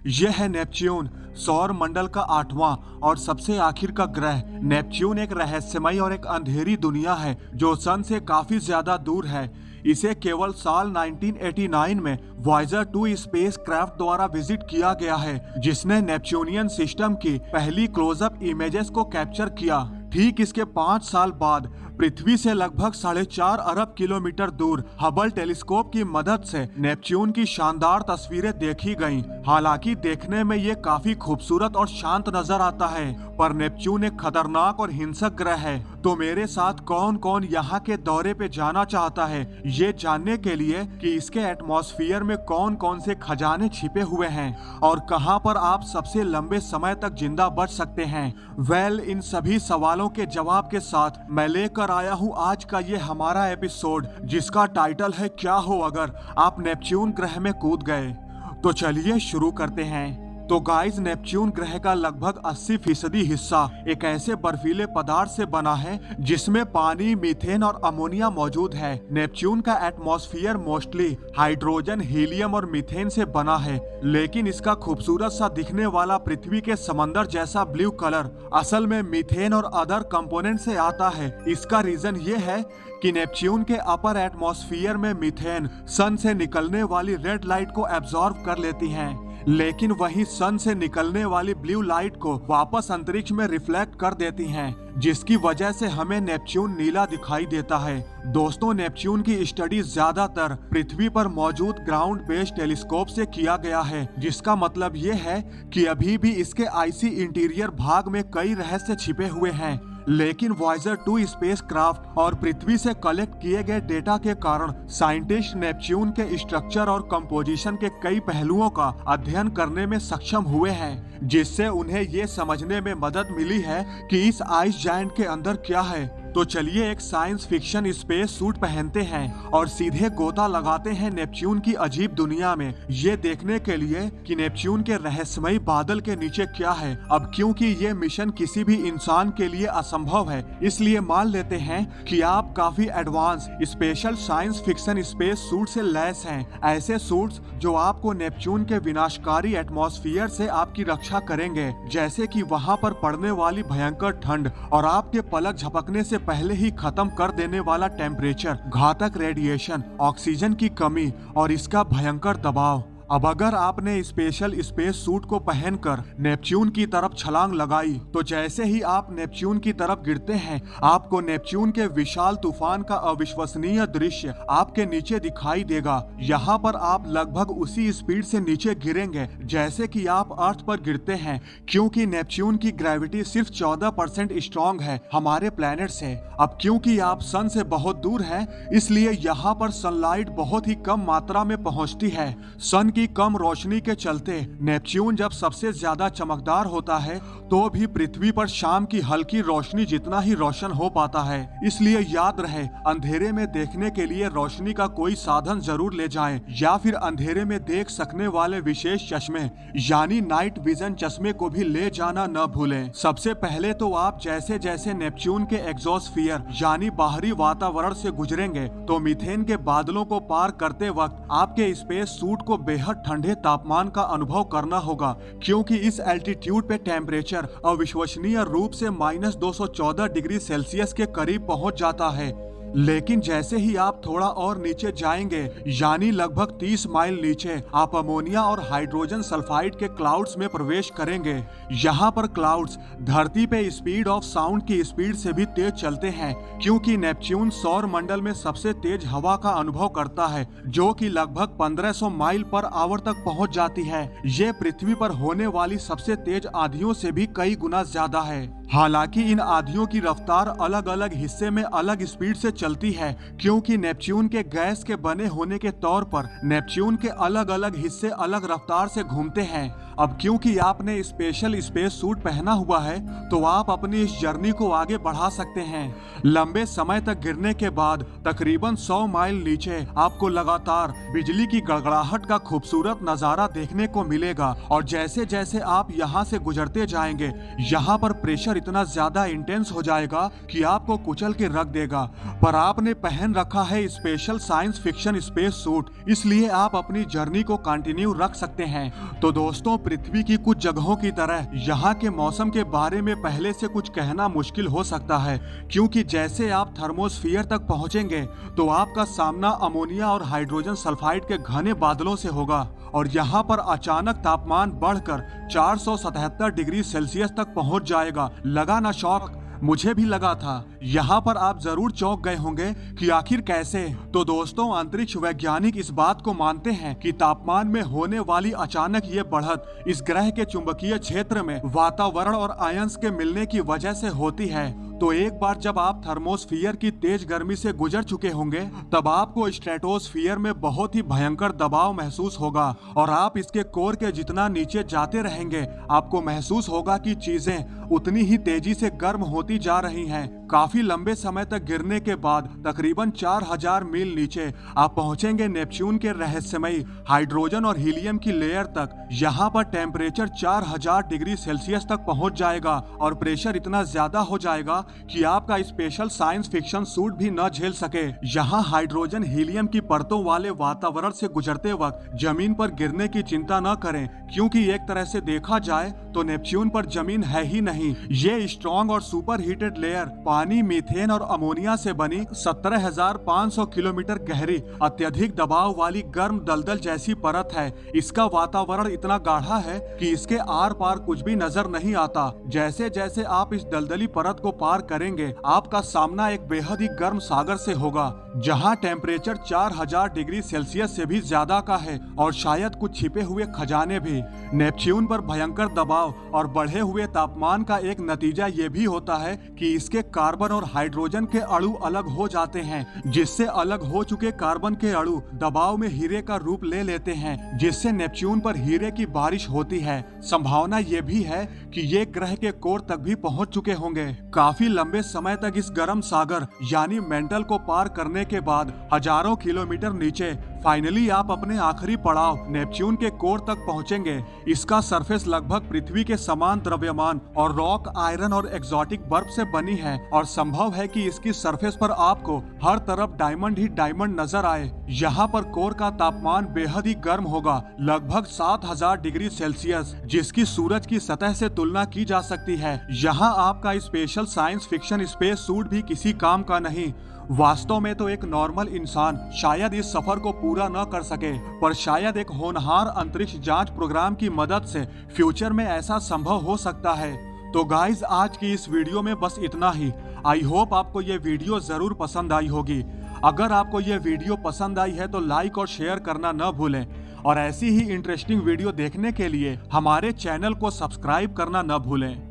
यह है नेपच्यून, सौर मंडल का 8वां और सबसे आखिर का ग्रह। नेपच्यून एक रहस्यमयी और एक अंधेरी दुनिया है जो सन से काफी ज्यादा दूर है। इसे केवल साल 1989 में वॉयेजर 2 स्पेस क्राफ्ट द्वारा विजिट किया गया है, जिसने नेपच्यूनियन सिस्टम की पहली क्लोजअप इमेजेस को कैप्चर किया। ठीक इसके 5 साल बाद पृथ्वी से लगभग 4.5 अरब किलोमीटर दूर हबल टेलीस्कोप की मदद से नेपच्यून की शानदार तस्वीरें देखी गईं। हालांकि देखने में ये काफी खूबसूरत और शांत नजर आता है, पर नेपच्यून एक खतरनाक और हिंसक ग्रह है। तो मेरे साथ कौन कौन यहाँ के दौरे पे जाना चाहता है, ये जानने के लिए कि इसके एटमॉस्फेयर में कौन कौन से खजाने छिपे हुए हैं और कहाँ पर आप सबसे लंबे समय तक जिंदा बच सकते हैं। इन सभी सवालों के जवाब के साथ मैं लेकर आया हूँ आज का ये हमारा एपिसोड, जिसका टाइटल है क्या हो अगर आप नेपच्यून ग्रह में कूद गए। तो चलिए शुरू करते हैं। तो गाइस, नेपच्यून ग्रह का लगभग 80% हिस्सा एक ऐसे बर्फीले पदार्थ से बना है जिसमें पानी, मीथेन और अमोनिया मौजूद है। नेपच्यून का एटमॉस्फेयर मोस्टली हाइड्रोजन, हीलियम और मीथेन से बना है, लेकिन इसका खूबसूरत सा दिखने वाला पृथ्वी के समंदर जैसा ब्लू कलर असल में मीथेन और अदर कंपोनेंट से आता है। इसका रीजन ये है कि नेपच्यून के अपर एटमॉस्फेयर में मीथेन सन से निकलने वाली रेड लाइट को एब्जॉर्ब कर लेती है, लेकिन वही सन से निकलने वाली ब्लू लाइट को वापस अंतरिक्ष में रिफ्लेक्ट कर देती हैं, जिसकी वजह से हमें नेपच्यून नीला दिखाई देता है। दोस्तों, नेपच्यून की स्टडी ज्यादातर पृथ्वी पर मौजूद ग्राउंड बेस्ड टेलीस्कोप से किया गया है, जिसका मतलब ये है कि अभी भी इसके आइसी इंटीरियर भाग में कई रहस्य छिपे हुए हैं। लेकिन वॉयेजर 2 स्पेस क्राफ्ट और पृथ्वी से कलेक्ट किए गए डेटा के कारण साइंटिस्ट नेपच्यून के स्ट्रक्चर और कंपोजिशन के कई पहलुओं का अध्ययन करने में सक्षम हुए हैं, जिससे उन्हें ये समझने में मदद मिली है कि इस आइस जायंट के अंदर क्या है। तो चलिए एक साइंस फिक्शन स्पेस सूट पहनते हैं और सीधे गोता लगाते हैं नेपच्यून की अजीब दुनिया में, ये देखने के लिए कि नेपच्यून के रहस्यमयी बादल के नीचे क्या है। अब क्योंकि ये मिशन किसी भी इंसान के लिए असंभव है, इसलिए मान लेते हैं कि आप काफी advance special science fiction space suit से लैस हैं। ऐसे सूट्स जो आपको नेपच्यून के विनाशकारी एटमॉस्फेयर से आपकी रक्षा करेंगे, जैसे कि वहाँ पर पड़ने वाली भयंकर ठंड और आपके पलक झपकने से पहले ही खत्म कर देने वाला टेम्परेचर, घातक रेडिएशन, ऑक्सीजन की कमी और इसका भयंकर दबाव। अब अगर आपने स्पेशल स्पेस सूट को पहनकर नेपच्यून की तरफ छलांग लगाई, तो जैसे ही आप नेपच्यून की तरफ गिरते हैं, आपको नेपच्यून के विशाल तूफान का अविश्वसनीय दृश्य आपके नीचे दिखाई देगा। यहाँ पर आप लगभग उसी स्पीड से नीचे गिरेंगे जैसे कि आप अर्थ पर गिरते हैं, क्योंकि नेपच्यून की ग्रेविटी सिर्फ 14% स्ट्रॉन्ग है हमारे प्लेनेट से। अब क्योंकि आप सन से बहुत दूर हैं, इसलिए यहाँ पर सनलाइट बहुत ही कम मात्रा में पहुँचती है। सन की कम रोशनी के चलते नेपच्यून जब सबसे ज्यादा चमकदार होता है, तो भी पृथ्वी पर शाम की हल्की रोशनी जितना ही रोशन हो पाता है। इसलिए याद रहे, अंधेरे में देखने के लिए रोशनी का कोई साधन जरूर ले जाएं, या फिर अंधेरे में देख सकने वाले विशेष चश्मे यानी नाइट विजन चश्मे को भी ले जाना न भूलें। सबसे पहले तो आप जैसे जैसे नेपच्यून के एग्जॉस्फियर यानी बाहरी वातावरण से गुजरेंगे, तो मीथेन के बादलों को पार करते वक्त आपके स्पेस सूट को बेहद ठंडे तापमान का अनुभव करना होगा, क्योंकि इस एल्टीट्यूड पे टेम्परेचर अविश्वसनीय रूप से -214 डिग्री सेल्सियस के करीब पहुंच जाता है। लेकिन जैसे ही आप थोड़ा और नीचे जाएंगे, यानी लगभग 30 माइल नीचे, आप अमोनिया और हाइड्रोजन सल्फाइड के क्लाउड्स में प्रवेश करेंगे। यहाँ पर क्लाउड्स धरती पे स्पीड ऑफ साउंड की स्पीड से भी तेज चलते हैं, क्योंकि नेपच्यून सौर मंडल में सबसे तेज हवा का अनुभव करता है, जो कि लगभग 1500 माइल पर आवर तक पहुँच जाती है। ये पृथ्वी पर होने वाली सबसे तेज आंधियों से भी कई गुना ज्यादा है। हालांकि इन आंधियों की रफ्तार अलग अलग हिस्से में अलग स्पीड से चलती है, क्योंकि नेपच्यून के गैस के बने होने के तौर पर नेपच्यून के अलग अलग हिस्से अलग रफ्तार से घूमते हैं। अब क्योंकि आपने स्पेशल स्पेस सूट पहना हुआ है, तो आप अपनी इस जर्नी को आगे बढ़ा सकते हैं। लंबे समय तक गिरने के बाद तकरीबन 100 माइल नीचे आपको लगातार बिजली की गड़गड़ाहट का खूबसूरत नजारा देखने को मिलेगा, और जैसे जैसे आप यहाँ से गुजरते जाएंगे, यहाँ पर प्रेशर इतना ज्यादा इंटेंस हो जाएगा कि आपको कुचल के रख देगा। पर आपने पहन रखा है special science fiction space suit, इसलिए आप अपनी जर्नी को कंटिन्यू रख सकते हैं। तो दोस्तों, पृथ्वी की कुछ जगहों की तरह यहाँ के मौसम के बारे में पहले से कुछ कहना मुश्किल हो सकता है, क्योंकि जैसे आप थर्मोस्फीयर तक पहुंचेंगे तो आपका सामना अमोनिया और हाइड्रोजन सल्फाइड के घने बादलों से होगा और यहाँ पर अचानक तापमान बढ़कर 477 डिग्री सेल्सियस तक पहुंच जाएगा। लगा ना शौक? मुझे भी लगा था। यहाँ पर आप जरूर चौंक गए होंगे कि आखिर कैसे। तो दोस्तों, अंतरिक्ष वैज्ञानिक इस बात को मानते हैं कि तापमान में होने वाली अचानक ये बढ़त इस ग्रह के चुंबकीय क्षेत्र में वातावरण और आयंस के मिलने की वजह से होती है। तो एक बार जब आप थर्मोस्फीयर की तेज गर्मी से गुजर चुके होंगे, तब आपको स्ट्रेटोस्फीयर में बहुत ही भयंकर दबाव महसूस होगा और आप इसके कोर के जितना नीचे जाते रहेंगे, आपको महसूस होगा कि चीजें उतनी ही तेजी से गर्म होती जा रही हैं। काफी लंबे समय तक गिरने के बाद तकरीबन 4000 मील नीचे आप पहुंचेंगे नेपच्यून के रहस्यमयी हाइड्रोजन और हीलियम की लेयर तक। यहाँ पर टेम्परेचर 4000 डिग्री सेल्सियस तक पहुंच जाएगा और प्रेशर इतना ज्यादा हो जाएगा कि आपका स्पेशल साइंस फिक्शन सूट भी न झेल सके। यहाँ हाइड्रोजन हीलियम की परतों वाले वातावरण से गुजरते वक्त जमीन पर गिरने की चिंता न करें, क्योंकि एक तरह से देखा जाए तो नेपच्यून पर जमीन है ही नहीं। ये स्ट्रॉन्ग और सुपर हीटेड लेयर पानी, मीथेन और अमोनिया से बनी 17,500 किलोमीटर गहरी अत्यधिक दबाव वाली गर्म दलदल जैसी परत है। इसका वातावरण इतना गाढ़ा है कि इसके आर पार कुछ भी नजर नहीं आता। जैसे जैसे आप इस दलदली परत को पार करेंगे, आपका सामना एक बेहद ही गर्म सागर से होगा, जहां टेम्परेचर 4000 डिग्री सेल्सियस से भी ज्यादा का है और शायद कुछ छिपे हुए खजाने भी। नेपच्यून पर भयंकर दबाव और बढ़े हुए तापमान का एक नतीजा ये भी होता है कि इसके कार्बन और हाइड्रोजन के अणु अलग हो जाते हैं, जिससे अलग हो चुके कार्बन के अणु दबाव में हीरे का रूप ले लेते हैं, जिससे नेपच्यून पर हीरे की बारिश होती है। संभावना ये भी है कि ये ग्रह के कोर तक भी पहुंच चुके होंगे। काफी लंबे समय तक इस गर्म सागर यानी मेंटल को पार करने के बाद हजारों किलोमीटर नीचे फाइनली आप अपने आखिरी पड़ाव नेपच्यून के कोर तक पहुंचेंगे। इसका सरफेस लगभग पृथ्वी के समान द्रव्यमान और रॉक, आयरन और एक्सोटिक बर्फ से बनी है और संभव है कि इसकी सरफेस पर आपको हर तरफ डायमंड ही डायमंड नजर आए। यहाँ पर कोर का तापमान बेहद ही गर्म होगा, लगभग 7000 डिग्री सेल्सियस, जिसकी सूरज की सतह से तुलना की जा सकती है। यहाँ आपका special science fiction space suit भी किसी काम का नहीं। वास्तव में तो एक नॉर्मल इंसान शायद इस सफर को पूरा न कर सके, पर शायद एक होनहार अंतरिक्ष जांच प्रोग्राम की मदद से फ्यूचर में ऐसा संभव हो सकता है। तो गाइज, आज की इस वीडियो में बस इतना ही। आई होप आपको ये वीडियो जरूर पसंद आई होगी। अगर आपको ये वीडियो पसंद आई है तो लाइक और शेयर करना न भूलें और ऐसी ही इंटरेस्टिंग वीडियो देखने के लिए हमारे चैनल को सब्सक्राइब करना न भूलें।